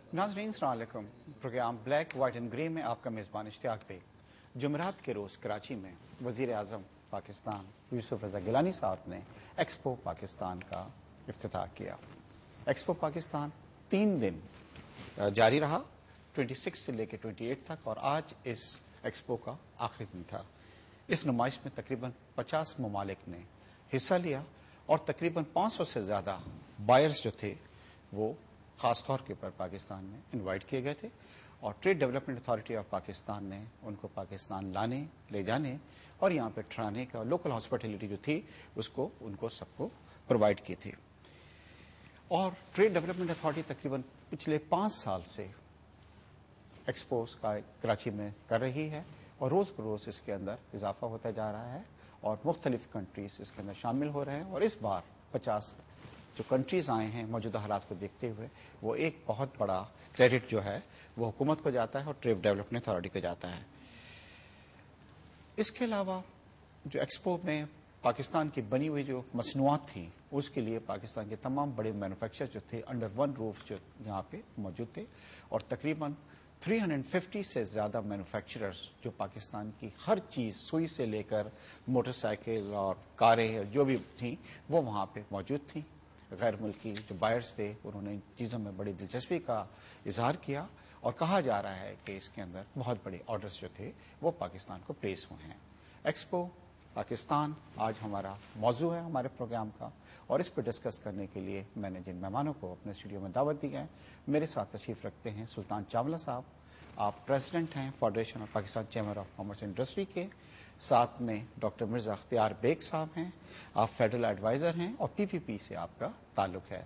नाज़रीन अस्सलाम वालेकुम। Programme black white and grey में आपका मेज़बान इश्तियाक बेग। जुमेरात के रोज़ कराची में वज़ीर आज़म पाकिस्तान यूसुफ रज़ा गिलानी साहब ने एक्सपो पाकिस्तान का इफ्तिताह किया। एक्सपो पाकिस्तान 3 दिन जारी रहा, 26 से लेकर 28 तक, और आज इस एक्सपो का आखिरी दिन था। इस नुमाइश में तकरीबन 50 ममालिक ने हिस्सा लिया और तकरीबन 500 से ज़्यादा बायर्स जो थे वो ख़ास तौर के ऊपर पाकिस्तान में इनवाइट किए गए थे, और trade development authority of Pakistan ने उनको पाकिस्तान लाने, ले जाने और यहाँ पे ठहराने का लोकल हॉस्पिटलिटी जो थी उसको उनको सबको प्रोवाइड की थी। और ट्रेड डेवलपमेंट अथॉरिटी तकरीबन पिछले 5 साल से एक्सपोज का कराची में कर रही है, और रोज़ बरोज़ इसके अंदर इजाफा होता जा रहा है और मुख्तलिफ कंट्रीज इसके अंदर शामिल हो रहे हैं। और इस बार 50 जो कंट्रीज़ आए हैं मौजूदा हालात को देखते हुए, वो एक बहुत बड़ा क्रेडिट जो है वो हुकूमत को जाता है और ट्रेड डेवलपमेंट अथॉरिटी को जाता है। इसके अलावा जो एक्सपो में पाकिस्तान की बनी हुई जो मसनूआत थी उसके लिए पाकिस्तान के तमाम बड़े मैन्युफैक्चरर जो थे अंडर वन रूफ जो यहाँ पे मौजूद थे, और तकरीबन 350 से ज़्यादा मैन्युफैक्चरर्स जो पाकिस्तान की हर चीज़ सुई से लेकर मोटरसाइकिल और कारें जो भी थी वो वहाँ पे मौजूद थी। गैर मुल्की जो बायर्स थे उन्होंने इन चीज़ों में बड़ी दिलचस्पी का इजहार किया, और कहा जा रहा है कि इसके अंदर बहुत बड़े ऑर्डर्स जो थे वो पाकिस्तान को प्लेस हुए हैं। एक्सपो पाकिस्तान आज हमारा मौजू है हमारे प्रोग्राम का, और इस पर डिस्कस करने के लिए मैंने जिन मेहमानों को अपने स्टूडियो में दावत दी है, मेरे साथ तशरीफ़ रखते हैं सुल्तान चावला साहब। आप प्रेसिडेंट हैं federation of Pakistan chamber of commerce industry के। साथ में डॉक्टर मिर्ज़ा अख्तियार बेग साहब हैं, आप फेडरल एडवाइज़र हैं और पीपीपी से आपका ताल्लुक है।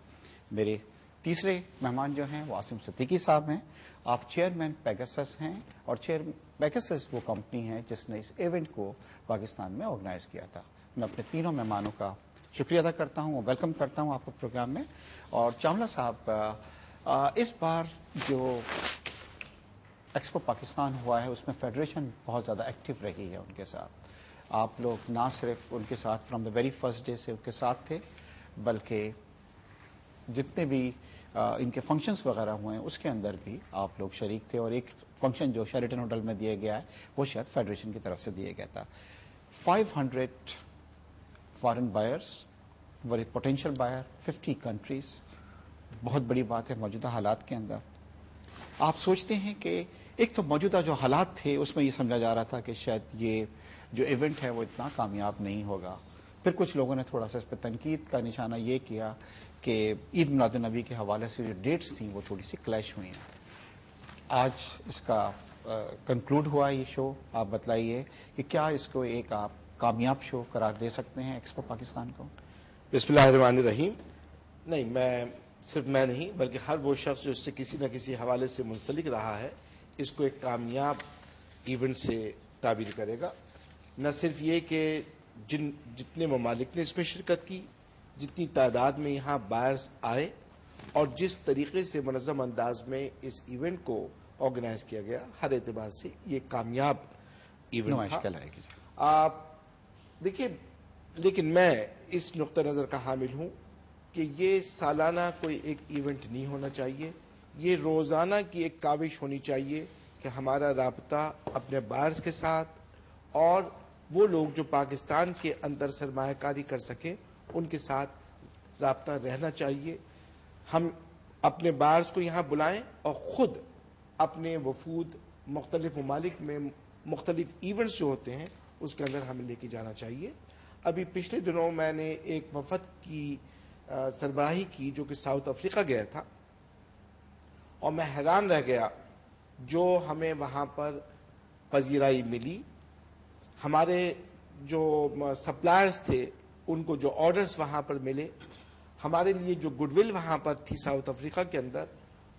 मेरे तीसरे मेहमान जो हैं वो आसिम सिद्दीकी साहब हैं, आप चेयरमैन पेगासस हैं, और पेगासस वो कंपनी है जिसने इस इवेंट को पाकिस्तान में ऑर्गेनाइज किया था। मैं अपने तीनों मेहमानों का शुक्रिया अदा करता हूँ और वेलकम करता हूँ आपको प्रोग्राम में। और चावला साहब, इस बार जो एक्सपो पाकिस्तान हुआ है उसमें फेडरेशन बहुत ज़्यादा एक्टिव रही है उनके साथ। आप लोग ना सिर्फ उनके साथ from the very first day से उनके साथ थे, बल्कि जितने भी इनके फंक्शंस वगैरह हुए हैं उसके अंदर भी आप लोग शरीक थे, और एक फंक्शन जो शेरेटन होटल में दिया गया है वो शायद फेडरेशन की तरफ से दिया गया था। 500 फॉरेन बायर्स वर पोटेंशियल बायर, 50 कंट्रीज, बहुत बड़ी बात है मौजूदा हालात के अंदर। आप सोचते हैं कि एक तो मौजूदा जो हालात थे उसमें ये समझा जा रहा था कि शायद ये जो इवेंट है वो इतना कामयाब नहीं होगा, फिर कुछ लोगों ने थोड़ा सा इस पर तनकीद का निशाना ये किया कि ईद मिलादुन नबी के हवाले से जो डेट्स थी वो थोड़ी सी क्लैश हुई हैं। आज इसका कंक्लूड हुआ ये शो, आप बतलाइए कि क्या इसको एक आप कामयाब शो करार दे सकते हैं एक्सपो पाकिस्तान को? बिस्मिल्लाहिर्रहमानिर्रहीम। नहीं, सिर्फ मैं नहीं बल्कि हर वो शख्स जो इससे किसी न किसी हवाले से मुंसलिक रहा है इसको एक कामयाब इवेंट से ताबीर करेगा। न सिर्फ ये कि जितने ममालिक ने इसमें शिरकत की, जितनी तादाद में यहाँ बायर्स आए, और जिस तरीके से मुनज़्ज़म अंदाज में इस इवेंट को ऑर्गेनाइज किया गया, हर एतबार से ये कामयाब इवेंट था। आप देखिए, लेकिन मैं इस नुक्ता नज़र का हामिल हूँ कि ये सालाना कोई एक इवेंट नहीं होना चाहिए, ये रोज़ाना की एक काविश होनी चाहिए कि हमारा राब्ता अपने बायर्स के साथ और वो लोग जो पाकिस्तान के अंदर सरमायाकारी कर सकें उनके साथ राब्ता रहना चाहिए। हम अपने बायर्स को यहाँ बुलाएं और ख़ुद अपने वफूद मुख्तलिफ ममालिक में मुख्तलिफ इवेंट्स जो होते हैं उसके अंदर हमें लेके जाना चाहिए। अभी पिछले दिनों मैंने एक वफद की सरबराही की जो कि साउथ अफ्रीका गया था, और मैं हैरान रह गया जो हमें वहाँ पर पजीराई मिली। हमारे जो सप्लायर्स थे उनको जो ऑर्डर्स वहाँ पर मिले, हमारे लिए जो गुडविल वहाँ पर थी साउथ अफ्रीका के अंदर,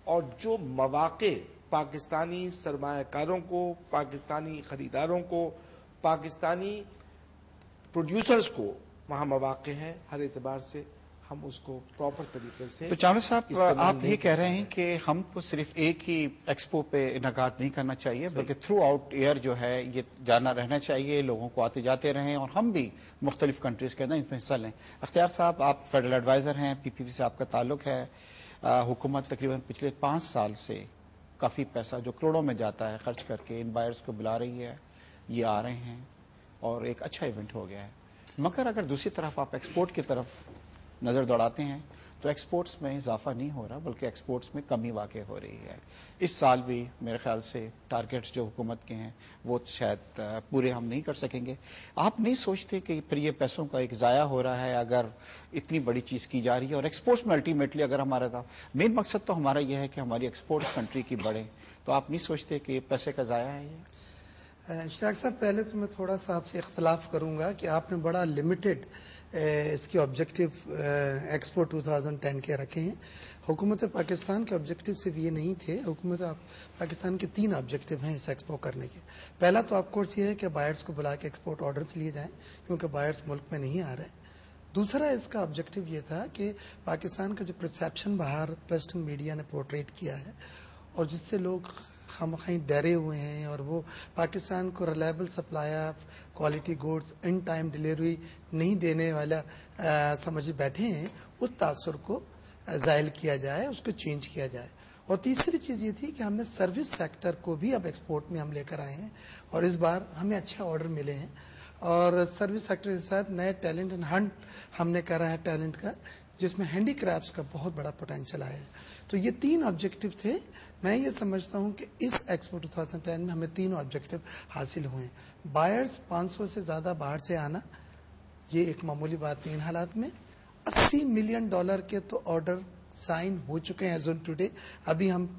और जो मौक़े पाकिस्तानी सरमायाकारों को, पाकिस्तानी ख़रीदारों को, पाकिस्तानी प्रोड्यूसर्स को वहाँ मौक़े हैं, हर एतबार से हम उसको प्रॉपर तरीके से। तो चावला साहब, आप ये कह रहे हैं कि हमको सिर्फ एक ही एक्सपो पे इनकाद नहीं करना चाहिए, बल्कि थ्रू आउट ईयर जो है ये जाना रहना चाहिए, लोगों को आते जाते रहें और हम भी मुख्तलिफ कंट्रीज के अंदर इसमें हिस्सा लें। अख्तियार साहब, आप फेडरल एडवाइज़र हैं, पीपीपी से आपका ताल्लुक है, हुकूमत तकरीबन पिछले 5 साल से काफ़ी पैसा जो करोड़ों में जाता है खर्च करके इन बायर्स को बुला रही है, ये आ रहे हैं और एक अच्छा इवेंट हो गया है। मगर अगर दूसरी तरफ आप एक्सपोर्ट की तरफ नज़र दौड़ाते हैं तो एक्सपोर्ट्स में इजाफा नहीं हो रहा बल्कि एक्सपोर्ट्स में कमी वाक़ई हो रही है। इस साल भी मेरे ख्याल से टारगेट्स जो हुकूमत के हैं वो शायद पूरे हम नहीं कर सकेंगे। आप नहीं सोचते कि फिर ये पैसों का एक ज़ाया हो रहा है अगर इतनी बड़ी चीज़ की जा रही है? और एक्सपोर्ट्स में अल्टीमेटली अगर हमारा था मेन मकसद तो हमारा यह है कि हमारी एक्सपोर्ट्स कंट्री की बढ़े, तो आप नहीं सोचते कि पैसे का ज़ाया है ये? इश्तियाक साहब, पहले तो मैं थोड़ा सा आपसे इख्तलाफ करूंगा कि आपने बड़ा लिमिटेड इसके ऑब्जेक्टिव एक्सपो 2010 के रखे हैं। हुकूमत पाकिस्तान के ऑब्जेक्टिव सिर्फ ये नहीं थे, हुकूमत पाकिस्तान के 3 ऑब्जेक्टिव हैं इस एक्सपो करने के। पहला तो ऑफ कोर्स ये है कि बायर्स को बुला के एक्सपोर्ट ऑर्डर्स लिए जाएं क्योंकि बायर्स मुल्क में नहीं आ रहे। दूसरा इसका ऑब्जेक्टिव ये था कि पाकिस्तान का जो परसेप्शन बाहर वेस्टर्न मीडिया ने पोर्ट्रेट किया है और जिससे लोग खामखी डरे हुए हैं और वो पाकिस्तान को reliable supply of quality goods in time delivery नहीं देने वाला समझ बैठे हैं, उस तासुर को ज़ायल किया जाए, उसको चेंज किया जाए। और तीसरी चीज़ ये थी कि हमने सर्विस सेक्टर को भी अब एक्सपोर्ट में हम लेकर आए हैं और इस बार हमें अच्छे ऑर्डर मिले हैं और सर्विस सेक्टर के साथ नए टैलेंट एंड हंट हमने करा है टैलेंट का, जिसमें हैंडीक्राफ्ट्स का बहुत बड़ा पोटेंशियल आया है। तो ये 3 ऑब्जेक्टिव थे। मैं ये समझता हूँ कि इस एक्सपो 2010 में हमें 3 ऑब्जेक्टिव हासिल हुए। बायर्स 500 से ज़्यादा बाहर से आना, ये एक मामूली बात नहीं इन हालात में। $80 मिलियन के तो ऑर्डर साइन हो चुके हैं एज ऑन टुडे। अभी हम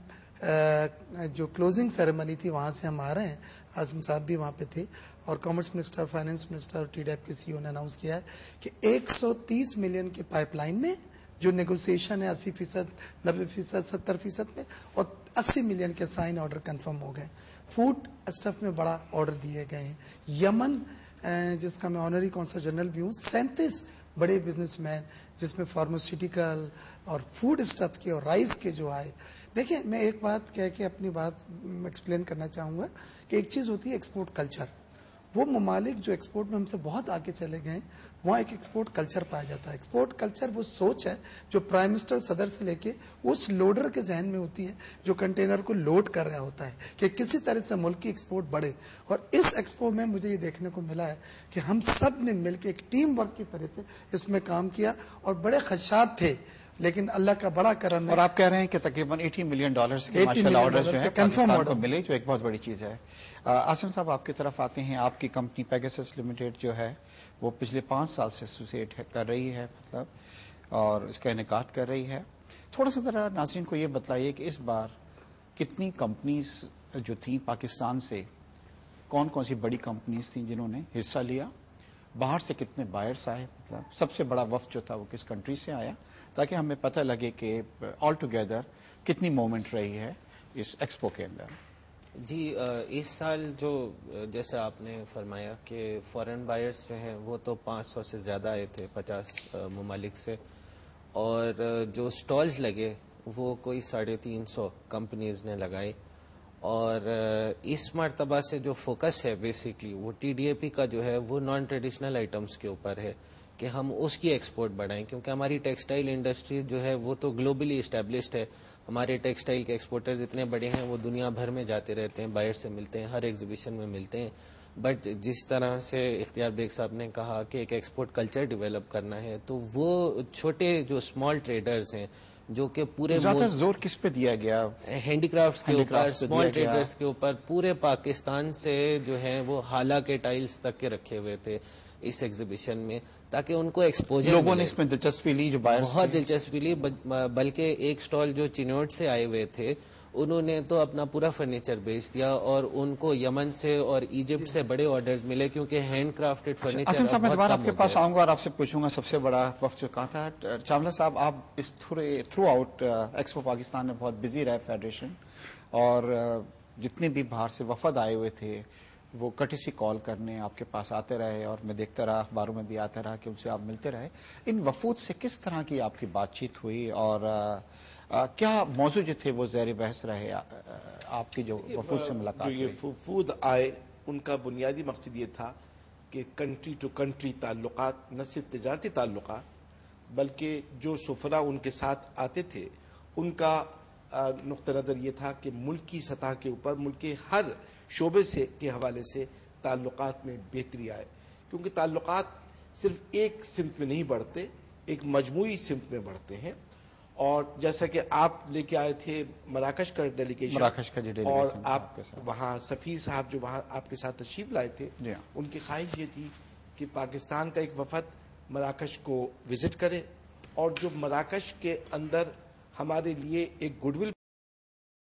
जो क्लोजिंग सेरेमनी थी वहाँ से हम आ रहे हैं, आजम साहब भी वहाँ पे थे और कॉमर्स मिनिस्टर, फाइनेंस मिनिस्टर और टीडीएफ के सीईओ ने अनाउंस किया है कि 130 मिलियन की पाइपलाइन में जो नेगोशिएशन है 80%, 90%, 70% में, और 80 मिलियन के साइन ऑर्डर कंफर्म हो गए। फूड स्टफ में बड़ा ऑर्डर दिए गए हैं। यमन जिसका मैं ऑनरी कौंसल जनरल भी हूँ, 37 बड़े बिजनेसमैन जिसमें फार्मास्यूटिकल और फूड स्टफ के और राइस के जो आए। देखिए, मैं एक बात कह के अपनी बात एक्सप्लेन करना चाहूँगा कि एक चीज़ होती है एक्सपोर्ट कल्चर। वो ममालिक जो एक्सपोर्ट में हमसे बहुत आगे चले गए, वहाँ एक एक्सपोर्ट कल्चर पाया जाता है। एक्सपोर्ट कल्चर वो सोच है जो प्राइम मिनिस्टर सदर से लेके उस लोडर के जहन में होती है जो कंटेनर को लोड कर रहा होता है कि किसी तरह से मुल्क की एक्सपोर्ट बढ़े। और इस एक्सपो में मुझे ये देखने को मिला है कि हम सब ने मिलकर एक टीम वर्क की तरह से इसमें काम किया और बड़े खदशात थे, लेकिन अल्लाह का बड़ा करम है। और आप कह रहे हैं कि तकरीबन $80 मिलियन के माशाल्लाह ऑर्डर्स जो है पाकिस्तान को मिले, जो एक बहुत बड़ी चीज़ है। आसिम साहब, आपकी तरफ आते हैं। आपकी कंपनी पेगासस लिमिटेड जो है वो पिछले 5 साल से एसोसिएट कर रही है, मतलब, और इसका इनेकाद कर रही है। थोड़ा सा ज़रा नाज़रीन को ये बताइए कि इस बार कितनी कंपनीज जो थी पाकिस्तान से, कौन कौन सी बड़ी कंपनीज थी जिन्होंने हिस्सा लिया, बाहर से कितने बायर्स आए, मतलब सबसे बड़ा वफ्द जो था वो किस कंट्री से आया, ताकि हमें पता लगे कि ऑल टुगेदर कितनी मूवमेंट रही है इस एक्सपो के अंदर। जी, इस साल जो जैसे आपने फरमाया कि फॉरेन बायर्स जो हैं वो तो 500 से ज़्यादा आए थे 50 ममालिक से, और जो स्टॉल्स लगे वो कोई 350 कंपनीज ने लगाए। और इस मरतबा से जो फोकस है बेसिकली वो TDAP का जो है वो नॉन ट्रेडिशनल आइटम्स के ऊपर है कि हम उसकी एक्सपोर्ट बढ़ाएं, क्योंकि हमारी टेक्सटाइल इंडस्ट्री जो है वो तो ग्लोबली इस्टेब्लिश्ड है। हमारे टेक्सटाइल के एक्सपोर्टर्स इतने बड़े हैं, वो दुनिया भर में जाते रहते हैं, बायर से मिलते हैं, हर एग्जीबिशन में मिलते हैं। बट जिस तरह से इख्तियार बेग साहब ने कहा कि एक एक्सपोर्ट कल्चर डेवलप करना है, तो वो छोटे जो स्मॉल ट्रेडर्स हैं जो कि पूरे जोर किस पे दिया गया? हैंडीक्राफ्ट्स के ऊपर, स्मॉल ट्रेडर्स के ऊपर। पूरे पाकिस्तान से जो है वो हाला के टाइल्स तक के रखे हुए थे इस एग्जीबिशन में, ताकि उनको एक्सपोजर लोगों ने इसमें दिलचस्पी ली, जो बायर्स बहुत दिलचस्पी ली। बल्कि एक स्टॉल जो चिनोट से आए हुए थे उन्होंने तो अपना पूरा फर्नीचर बेच दिया और उनको यमन से और इजिप्ट से बड़े ऑर्डर्स मिले, क्योंकि हैंड क्राफ्टेड फर्नीचर। आसिम साहब, मैं दोबारा आपके पास आऊंगा और आपसे पूछूंगा सबसे बड़ा वक्त जो कहा था। चावला साहब, आप इस थ्रू आउट एक्सपो पाकिस्तान में बहुत बिजी रहे फेडरेशन, और जितने भी बाहर से वफद आए हुए थे वो कटिसी कॉल करने आपके पास आते रहे, और मैं देखता रहा, अखबारों में भी आता रहा कि उनसे आप मिलते रहे। इन वफूद से किस तरह की आपकी बातचीत हुई और क्या मौजू जो थे वो ज़ेर बहस रहे आपकी जो वफूद से मुलाकात? जो ये वफूद आए उनका बुनियादी मकसद ये था कि कंट्री टू कंट्री ताल्लुकात, न सिर्फ तिजारती ताल्लुकात, बल्कि जो सुफरा उनके साथ आते थे ان کا نقطہ نظر یہ تھا کہ ملک کی سطح کے اوپر ملک کے ہر شعبے کے حوالے سے تعلقات میں بہتری آئے، کیونکہ تعلقات صرف ایک سمت میں نہیں بڑھتے، ایک مجموعی سمت میں بڑھتے ہیں. اور جیسا کہ آپ لے کے آئے تھے مراکش کا ڈیلیگیشن، مراکش کا جو اور ڈیلیگیشن آپ وہاں سفیر صاحب جو وہاں آپ کے ساتھ تشریف لائے تھے، جی ہاں. ان کی خواہش یہ تھی کہ پاکستان کا ایک وفد مراکش کو وزٹ کرے، اور جو مراکش کے اندر ہمارے لیے ایک گڈ ول